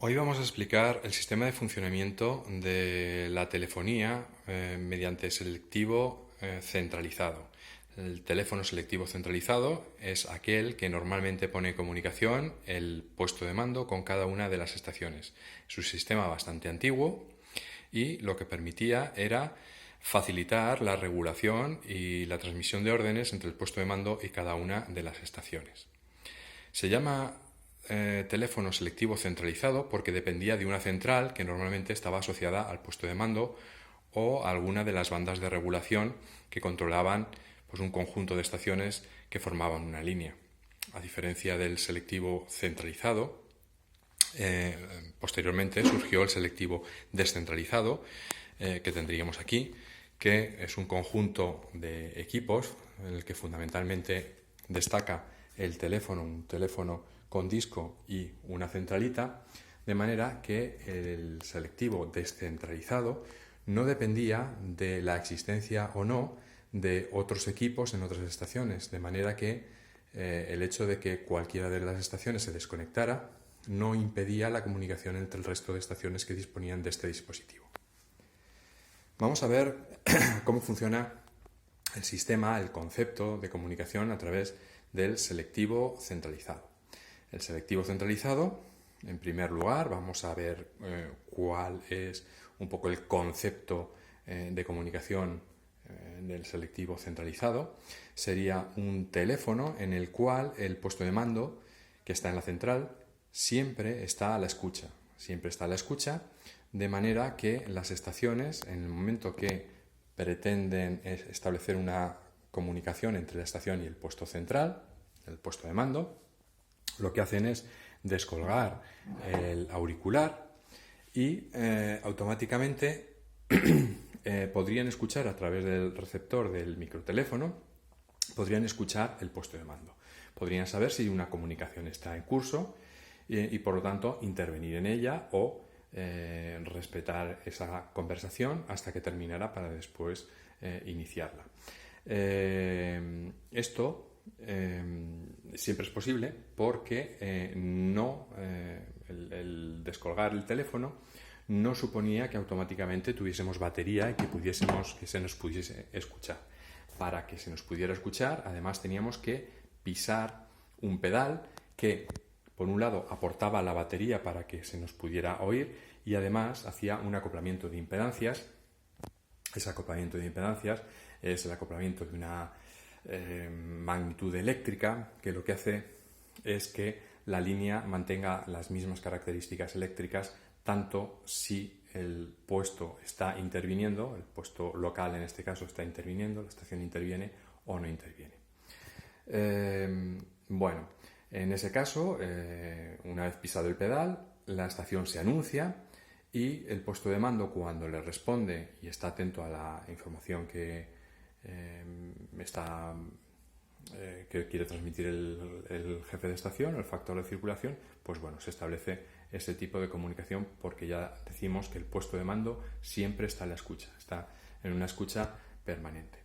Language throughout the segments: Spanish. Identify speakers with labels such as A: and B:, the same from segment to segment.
A: Hoy vamos a explicar el sistema de funcionamiento de la telefonía mediante selectivo centralizado. El teléfono selectivo centralizado es aquel que normalmente pone en comunicación el puesto de mando con cada una de las estaciones. Es un sistema bastante antiguo y lo que permitía era facilitar la regulación y la transmisión de órdenes entre el puesto de mando y cada una de las estaciones. Se llama teléfono selectivo centralizado porque dependía de una central que normalmente estaba asociada al puesto de mando o a alguna de las bandas de regulación que controlaban pues, un conjunto de estaciones que formaban una línea. A diferencia del selectivo centralizado, posteriormente surgió el selectivo descentralizado, que tendríamos aquí, que es un conjunto de equipos en el que fundamentalmente destaca el teléfono, un teléfono con disco y una centralita, de manera que el selectivo descentralizado no dependía de la existencia o no de otros equipos en otras estaciones, de manera que el hecho de que cualquiera de las estaciones se desconectara no impedía la comunicación entre el resto de estaciones que disponían de este dispositivo. Vamos a ver cómo funciona el sistema, el concepto de comunicación a través del selectivo centralizado. El selectivo centralizado, en primer lugar, vamos a ver cuál es un poco el concepto de comunicación del selectivo centralizado. Sería un teléfono en el cual el puesto de mando que está en la central siempre está a la escucha. Siempre está a la escucha, de manera que las estaciones, en el momento que pretenden establecer una comunicación entre la estación y el puesto central, el puesto de mando, lo que hacen es descolgar el auricular y automáticamente podrían escuchar a través del receptor del microteléfono, podrían escuchar el puesto de mando. Podrían saber si una comunicación está en curso y por lo tanto intervenir en ella o respetar esa conversación hasta que terminara para después iniciarla. Esto siempre es posible porque el descolgar el teléfono no suponía que automáticamente tuviésemos batería y que se nos pudiese escuchar. Para que se nos pudiera escuchar, además teníamos que pisar un pedal que, por un lado, aportaba la batería para que se nos pudiera oír y además hacía un acoplamiento de impedancias. Ese acoplamiento de impedancias es el acoplamiento de una magnitud eléctrica que lo que hace es que la línea mantenga las mismas características eléctricas tanto si el puesto está interviniendo, el puesto local en este caso está interviniendo, la estación interviene o no interviene. Bueno, en ese caso, una vez pisado el pedal, la estación se anuncia y el puesto de mando, cuando le responde y está atento a la información que quiere transmitir el jefe de estación, el factor de circulación, pues bueno, se establece ese tipo de comunicación porque ya decimos que el puesto de mando siempre está en la escucha, está en una escucha permanente.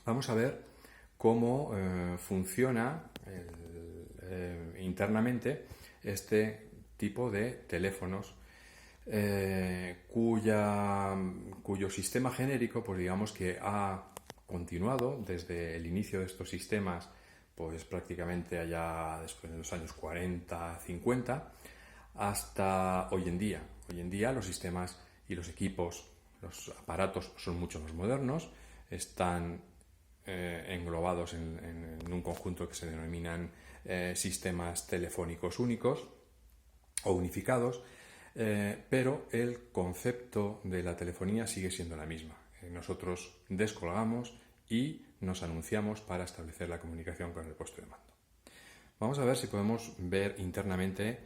A: Vamos a ver cómo funciona internamente este tipo de teléfonos cuyo sistema genérico, pues digamos que ha continuado desde el inicio de estos sistemas, pues prácticamente allá después de los años 40, 50, hasta hoy en día. Hoy en día los sistemas y los equipos, los aparatos son mucho más modernos, están englobados en un conjunto que se denominan sistemas telefónicos únicos o unificados, pero el concepto de la telefonía sigue siendo la misma. Nosotros descolgamos y nos anunciamos para establecer la comunicación con el puesto de mando. Vamos a ver si podemos ver internamente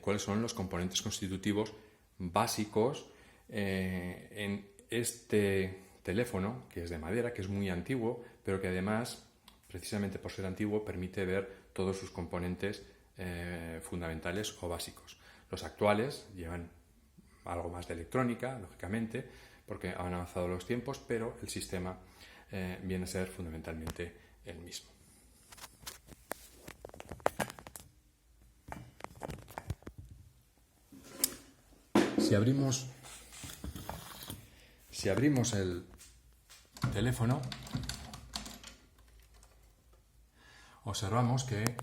A: cuáles son los componentes constitutivos básicos en este teléfono, que es de madera, que es muy antiguo, pero que además, precisamente por ser antiguo, permite ver todos sus componentes fundamentales o básicos. Los actuales llevan algo más de electrónica, lógicamente, porque han avanzado los tiempos, pero el sistema viene a ser fundamentalmente el mismo. Si abrimos el teléfono, observamos que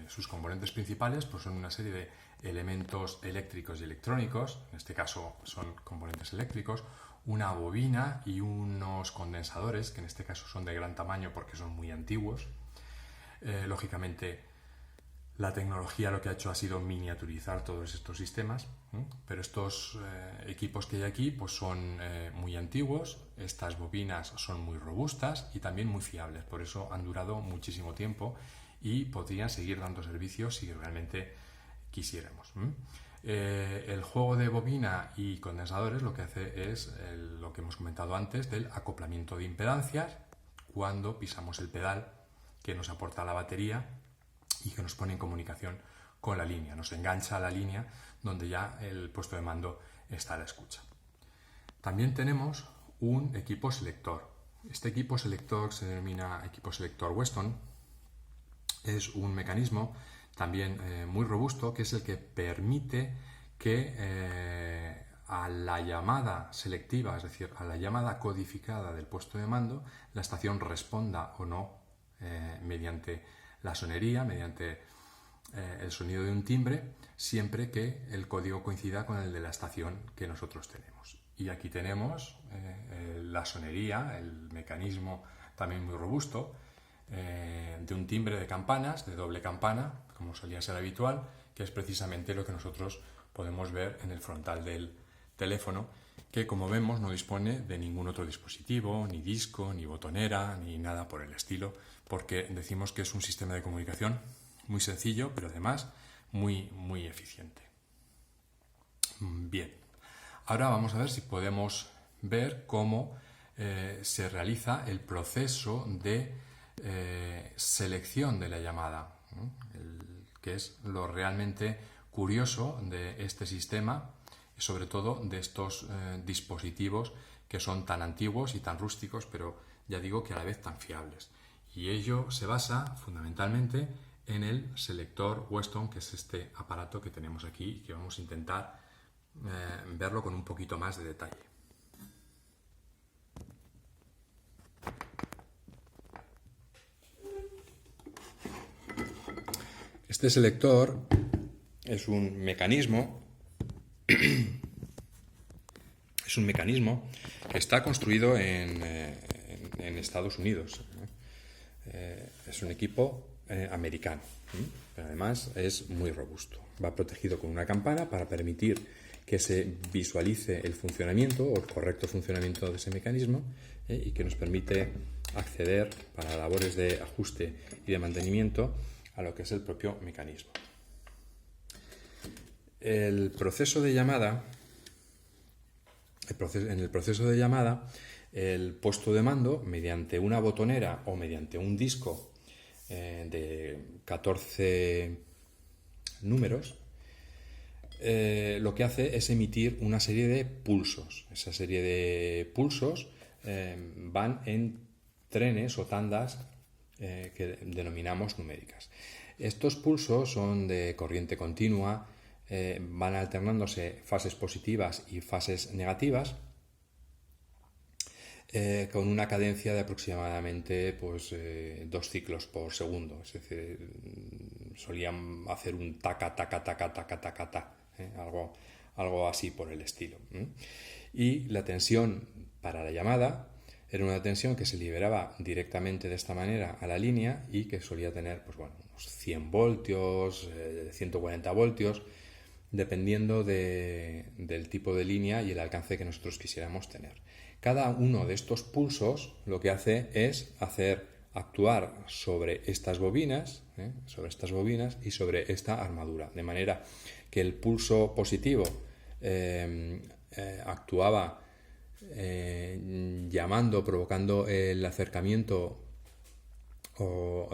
A: sus componentes principales pues son una serie de elementos eléctricos y electrónicos, en este caso son componentes eléctricos, una bobina y unos condensadores, que en este caso son de gran tamaño porque son muy antiguos. Lógicamente, la tecnología lo que ha hecho ha sido miniaturizar todos estos sistemas, pero estos equipos que hay aquí pues son muy antiguos, estas bobinas son muy robustas y también muy fiables, por eso han durado muchísimo tiempo y podrían seguir dando servicios si realmente quisiéramos. El juego de bobina y condensadores lo que hace es lo que hemos comentado antes del acoplamiento de impedancias cuando pisamos el pedal que nos aporta la batería y que nos pone en comunicación con la línea, nos engancha a la línea donde ya el puesto de mando está a la escucha. También tenemos un equipo selector. Este equipo selector se denomina equipo selector Weston. Es un mecanismo también muy robusto, que es el que permite que a la llamada selectiva, es decir, a la llamada codificada del puesto de mando, la estación responda o no mediante la sonería, mediante el sonido de un timbre, siempre que el código coincida con el de la estación que nosotros tenemos. Y aquí tenemos la sonería, el mecanismo también muy robusto, de un timbre de campanas, de doble campana, como solía ser habitual, que es precisamente lo que nosotros podemos ver en el frontal del teléfono, que como vemos no dispone de ningún otro dispositivo, ni disco, ni botonera, ni nada por el estilo, porque decimos que es un sistema de comunicación muy sencillo, pero además muy, muy eficiente. Bien, ahora vamos a ver si podemos ver cómo se realiza el proceso de selección de la llamada, que es lo realmente curioso de este sistema y sobre todo de estos dispositivos que son tan antiguos y tan rústicos, pero ya digo que a la vez tan fiables. Y ello se basa fundamentalmente en el selector Weston, que es este aparato que tenemos aquí y que vamos a intentar verlo con un poquito más de detalle. Este selector es un mecanismo que está construido en Estados Unidos. Es un equipo americano, pero además es muy robusto. Va protegido con una campana para permitir que se visualice el funcionamiento o el correcto funcionamiento de ese mecanismo y que nos permite acceder para labores de ajuste y de mantenimiento a lo que es el propio mecanismo. En el proceso de llamada, el puesto de mando, mediante una botonera o mediante un disco de 14 números, lo que hace es emitir una serie de pulsos. Esa serie de pulsos van en trenes o tandas que denominamos numéricas. Estos pulsos son de corriente continua, van alternándose fases positivas y fases negativas, con una cadencia de aproximadamente 2 ciclos por segundo. Es decir, solían hacer un taca, taca, taca, taca, taca, taca, algo así por el estilo. Y la tensión para la llamada era una tensión que se liberaba directamente de esta manera a la línea y que solía tener unos 100 voltios, 140 voltios, dependiendo del tipo de línea y el alcance que nosotros quisiéramos tener. Cada uno de estos pulsos lo que hace es hacer actuar sobre estas bobinas y sobre esta armadura, de manera que el pulso positivo actuaba llamando, provocando el acercamiento o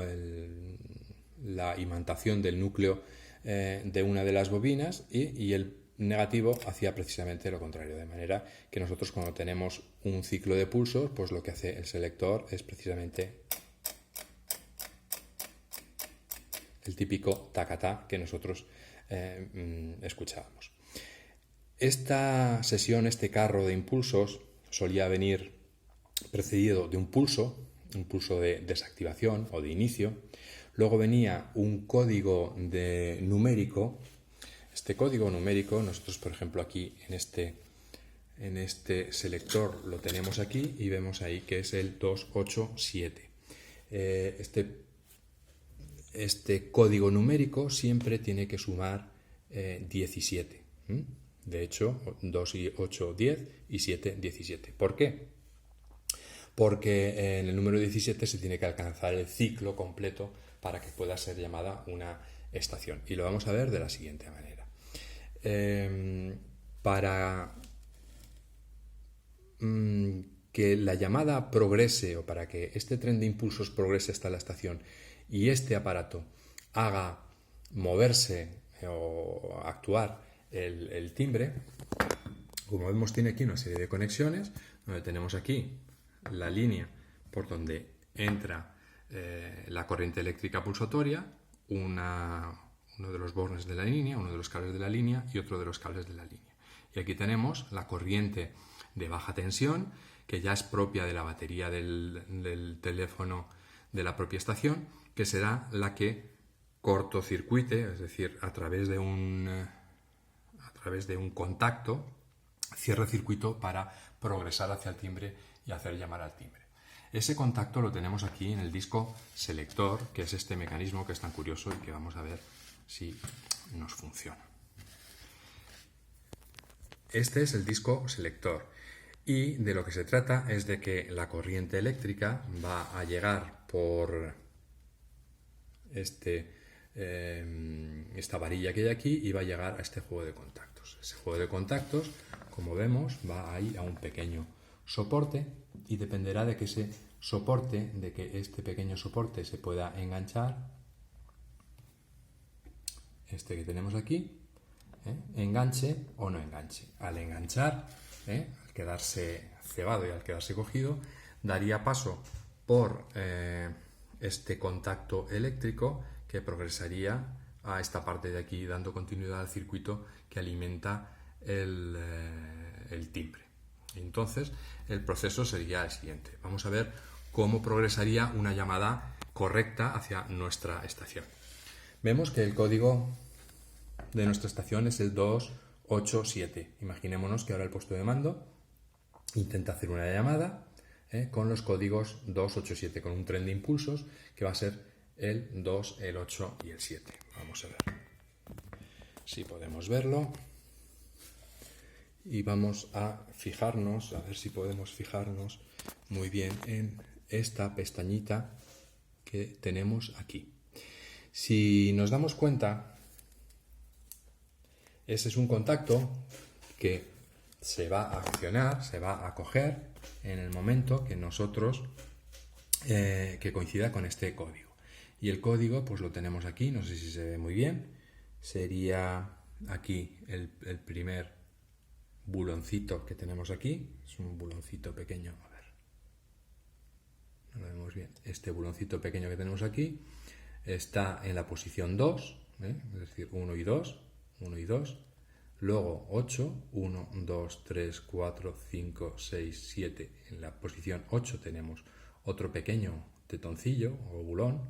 A: la imantación del núcleo de una de las bobinas y el negativo hacía precisamente lo contrario, de manera que nosotros cuando tenemos un ciclo de pulsos, pues lo que hace el selector es precisamente el típico tacatá que nosotros escuchábamos. Esta sesión, este carro de impulsos, solía venir precedido de un pulso de desactivación o de inicio. Luego venía un código numérico. Este código numérico, nosotros por ejemplo aquí en este selector lo tenemos aquí y vemos ahí que es el 287. Este código numérico siempre tiene que sumar 17. De hecho, 2 y 8, 10 y 7, 17. ¿Por qué? Porque en el número 17 se tiene que alcanzar el ciclo completo para que pueda ser llamada una estación. Y lo vamos a ver de la siguiente manera. Para que la llamada progrese, o para que este tren de impulsos progrese hasta la estación y este aparato haga moverse o actuar el timbre, como vemos, tiene aquí una serie de conexiones, donde tenemos aquí la línea por donde entra la corriente eléctrica pulsatoria, uno de los bornes de la línea, uno de los cables de la línea y otro de los cables de la línea. Y aquí tenemos la corriente de baja tensión, que ya es propia de la batería del teléfono de la propia estación, que será la que cortocircuite, es decir, a través de un contacto, cierre circuito para progresar hacia el timbre y hacer llamar al timbre. Ese contacto lo tenemos aquí en el disco selector, que es este mecanismo que es tan curioso y que vamos a ver si nos funciona. Este es el disco selector y de lo que se trata es de que la corriente eléctrica va a llegar por esta varilla que hay aquí y va a llegar a este juego de contactos. Ese juego de contactos, como vemos, va a ir a un pequeño soporte y dependerá de que este pequeño soporte se pueda enganchar, este que tenemos aquí, enganche o no enganche. Al enganchar, al quedarse cebado y al quedarse cogido, daría paso por este contacto eléctrico que progresaría a esta parte de aquí, dando continuidad al circuito que alimenta el timbre. Entonces, el proceso sería el siguiente. Vamos a ver cómo progresaría una llamada correcta hacia nuestra estación. Vemos que el código de nuestra estación es el 287. Imaginémonos que ahora el puesto de mando intenta hacer una llamada con los códigos 287, con un tren de impulsos que va a ser el 2, el 8 y el 7. Vamos a ver si podemos verlo. Y vamos a fijarnos, a ver si podemos fijarnos muy bien en esta pestañita que tenemos aquí. Si nos damos cuenta, ese es un contacto que se va a accionar, se va a coger en el momento que nosotros, que coincida con este código. Y el código pues lo tenemos aquí, no sé si se ve muy bien, sería aquí el primer buloncito que tenemos aquí, es un buloncito pequeño, a ver, no lo vemos bien, este buloncito pequeño que tenemos aquí está en la posición 2, es decir, 1 y 2, 1 y 2, luego 8, 1, 2, 3, 4, 5, 6, 7, en la posición 8 tenemos otro pequeño tetoncillo o bulón,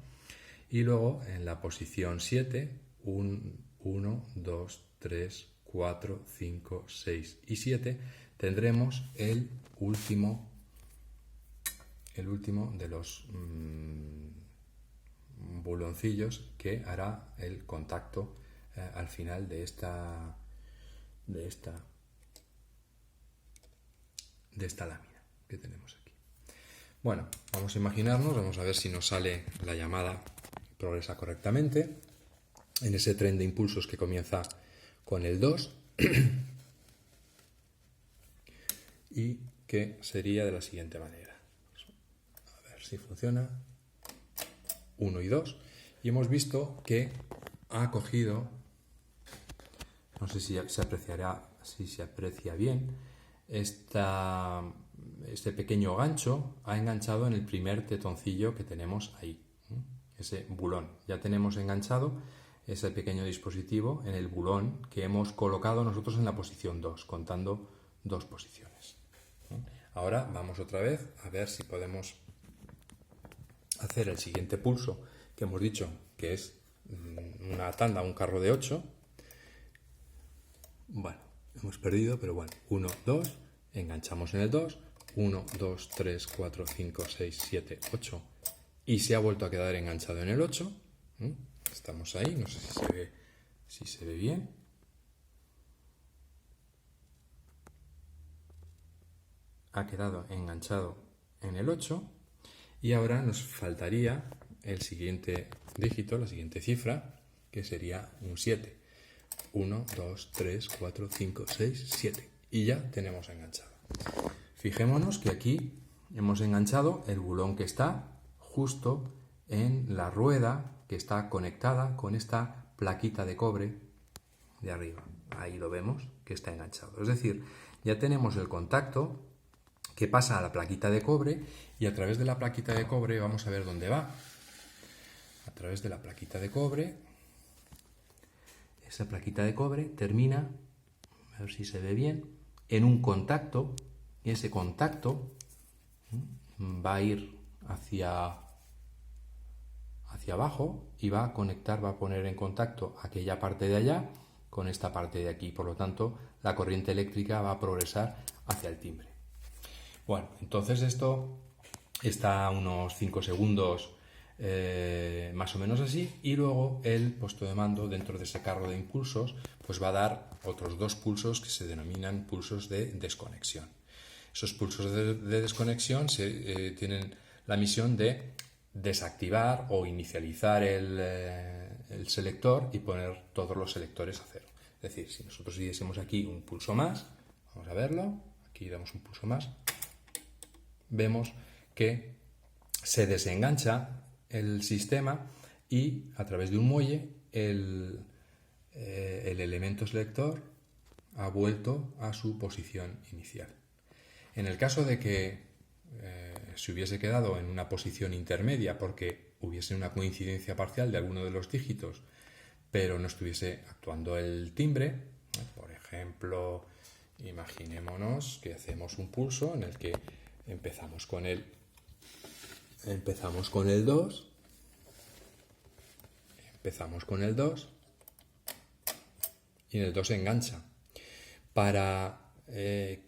A: y luego en la posición 7, 1, 2, 3, 4, 5, 6 y 7 tendremos el último de los buloncillos que hará el contacto al final de esta lámina que tenemos aquí. Bueno, vamos a imaginarnos, vamos a ver si nos sale la llamada, progresa correctamente en ese tren de impulsos que comienza con el 2 y que sería de la siguiente manera. A ver si funciona. 1 y 2. Y hemos visto que ha cogido, no sé si se apreciará, si se aprecia bien, este pequeño gancho ha enganchado en el primer tetoncillo que tenemos ahí, ese bulón. Ya tenemos enganchado ese pequeño dispositivo en el bulón que hemos colocado nosotros en la posición 2, contando 2 posiciones. Ahora vamos otra vez a ver si podemos hacer el siguiente pulso que hemos dicho que es una tanda, un carro de 8. Bueno, hemos perdido, pero bueno, 1, 2, enganchamos en el 2, 1, 2, 3, 4, 5, 6, 7, 8 y se ha vuelto a quedar enganchado en el 8. Estamos ahí, no sé si se ve bien. Ha quedado enganchado en el 8 y ahora nos faltaría el siguiente dígito, la siguiente cifra, que sería un 7. 1, 2, 3, 4, 5, 6, 7 y ya tenemos enganchado. Fijémonos que aquí hemos enganchado el bulón que está justo en la rueda que está conectada con esta plaquita de cobre de arriba. Ahí lo vemos que está enganchado. Es decir, ya tenemos el contacto que pasa a la plaquita de cobre y a través de la plaquita de cobre vamos a ver dónde va. A través de la plaquita de cobre, esa plaquita de cobre termina, a ver si se ve bien, en un contacto y ese contacto va a ir hacia abajo y va a conectar, va a poner en contacto aquella parte de allá con esta parte de aquí. Por lo tanto, la corriente eléctrica va a progresar hacia el timbre. Bueno, entonces esto está a unos 5 segundos más o menos así, y luego el puesto de mando dentro de ese carro de impulsos pues va a dar otros 2 pulsos que se denominan pulsos de desconexión. Esos pulsos de desconexión tienen la misión de desactivar o inicializar el selector y poner todos los selectores a cero. Es decir, si nosotros diésemos aquí un pulso más, vamos a verlo, aquí damos un pulso más, vemos que se desengancha el sistema y a través de un muelle el elemento selector ha vuelto a su posición inicial. En el caso de que se hubiese quedado en una posición intermedia porque hubiese una coincidencia parcial de alguno de los dígitos, pero no estuviese actuando el timbre, por ejemplo, imaginémonos que hacemos un pulso en el que empezamos con el 2, y en el 2 se engancha. Para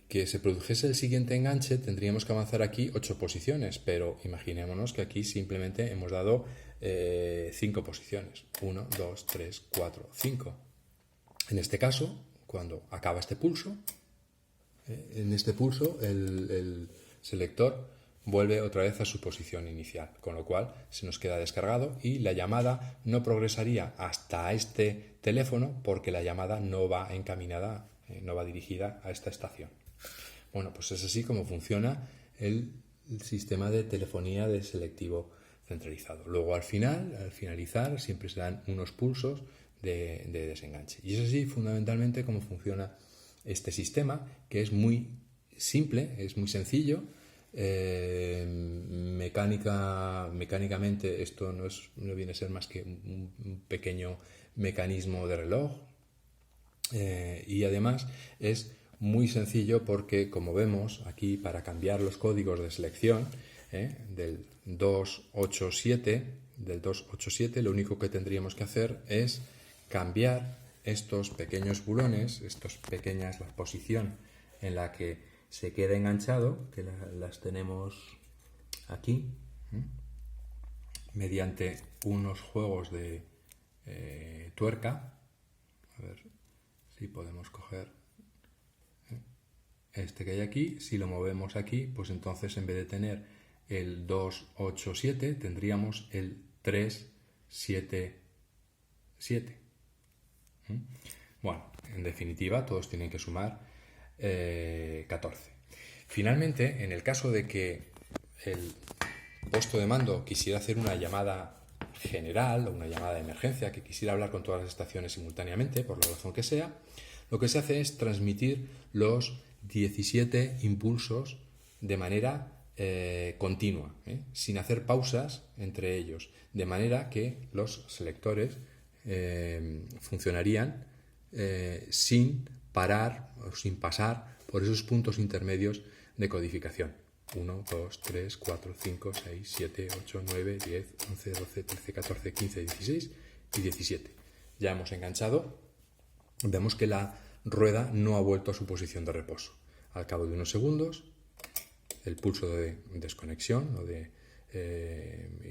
A: que se produjese el siguiente enganche tendríamos que avanzar aquí 8 posiciones, pero imaginémonos que aquí simplemente hemos dado 5 posiciones. 1, 2, 3, 4, 5. En este caso, cuando acaba este pulso, en este pulso el selector vuelve otra vez a su posición inicial, con lo cual se nos queda descargado y la llamada no progresaría hasta este teléfono porque la llamada no va encaminada, no va dirigida a esta estación. Bueno, pues es así como funciona el sistema de telefonía de selectivo centralizado. Luego al finalizar, siempre se dan unos pulsos de desenganche. Y es así fundamentalmente como funciona este sistema, que es muy simple, es muy sencillo. Mecánicamente esto no viene a ser más que un pequeño mecanismo de reloj, y además es muy sencillo porque, como vemos aquí, para cambiar los códigos de selección del 287, lo único que tendríamos que hacer es cambiar estos pequeños bulones, la posición en la que se queda enganchado, que las tenemos aquí, mediante unos juegos de tuerca. A ver si podemos coger este que hay aquí. Si lo movemos aquí, pues entonces en vez de tener el 287 tendríamos el 377. Bueno, en definitiva todos tienen que sumar 14. Finalmente, en el caso de que el puesto de mando quisiera hacer una llamada general o una llamada de emergencia, que quisiera hablar con todas las estaciones simultáneamente, por la razón que sea, lo que se hace es transmitir los 17 impulsos de manera continua, sin hacer pausas entre ellos, de manera que los selectores funcionarían sin parar o sin pasar por esos puntos intermedios de codificación. 1, 2, 3, 4, 5, 6, 7, 8, 9, 10, 11, 12, 13, 14, 15, 16 y 17. Ya hemos enganchado. Vemos que la rueda no ha vuelto a su posición de reposo. Al cabo de unos segundos, el pulso de desconexión o de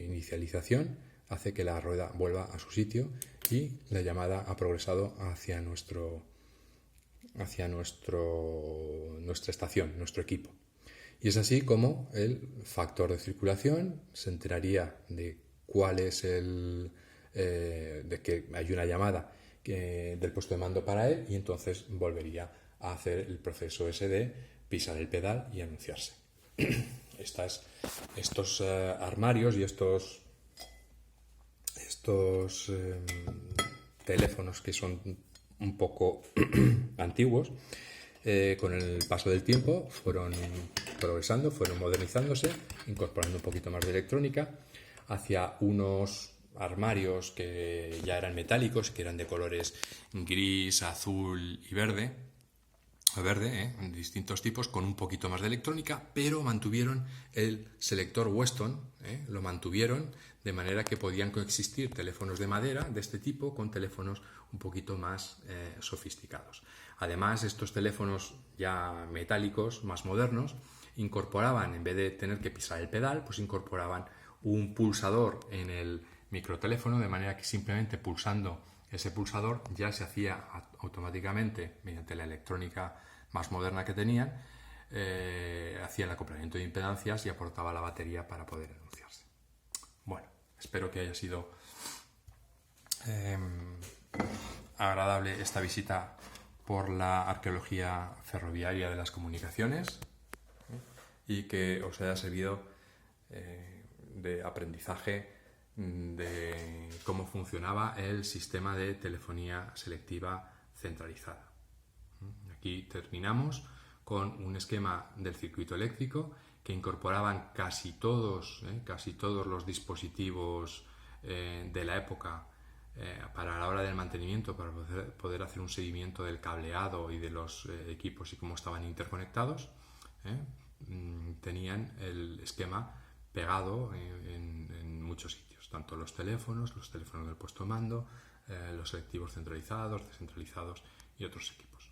A: inicialización hace que la rueda vuelva a su sitio y la llamada ha progresado hacia nuestra estación, nuestro equipo. Y es así como el factor de circulación se enteraría de cuál es de que hay una llamada del puesto de mando para él, y entonces volvería a hacer el proceso ese de pisar el pedal y anunciarse. Estos armarios y estos teléfonos que son un poco antiguos, con el paso del tiempo fueron progresando, fueron modernizándose, incorporando un poquito más de electrónica hacia unos armarios que ya eran metálicos, que eran de colores gris, azul y verde, en distintos tipos, con un poquito más de electrónica, pero mantuvieron el selector Weston, lo mantuvieron de manera que podían coexistir teléfonos de madera de este tipo con teléfonos un poquito más sofisticados. Además, estos teléfonos ya metálicos, más modernos, incorporaban, en vez de tener que pisar el pedal, pues incorporaban un pulsador en el microteléfono, de manera que simplemente pulsando ese pulsador ya se hacía automáticamente, mediante la electrónica más moderna que tenían, hacía el acoplamiento de impedancias y aportaba la batería para poder anunciarse. Bueno, espero que haya sido agradable esta visita por la arqueología ferroviaria de las comunicaciones, y que os haya servido de aprendizaje de cómo funcionaba el sistema de telefonía selectiva centralizada. Aquí terminamos con un esquema del circuito eléctrico que incorporaban casi todos los dispositivos de la época para la hora del mantenimiento, para poder hacer un seguimiento del cableado y de los equipos y cómo estaban interconectados. Tenían el esquema pegado en muchos sitios, tanto los teléfonos del puesto de mando, los selectivos centralizados, descentralizados y otros equipos.